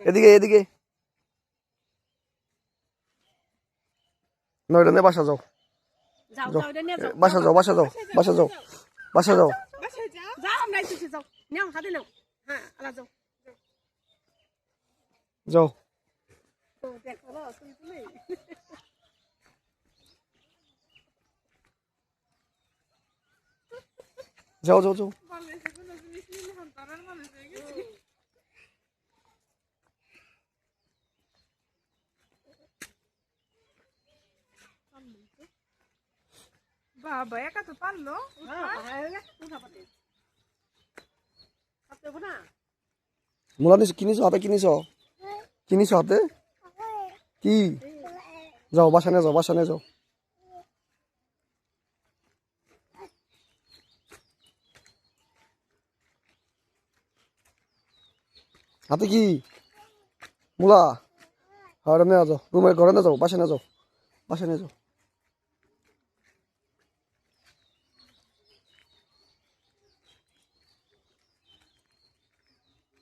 এদিকে এদিকে নয়টা নিয়ে বাসা যাও বাসা যাও বাসা যাও বাসা যাও বাসা যাও যাও যাও যাও যাও বাবা একা তো পারলো মুলা নিছো কিনিছো হাতে কিনিছো কিনিছো হাতে কি যাও বাসা নিয়ে যাও বাসা নিয়ে যাও হাতে কি মুলা আর নিয়ে যাও রুমের ঘরে নিয়ে যাও বাসা নিয়ে যাও বাসা নিয়ে যাও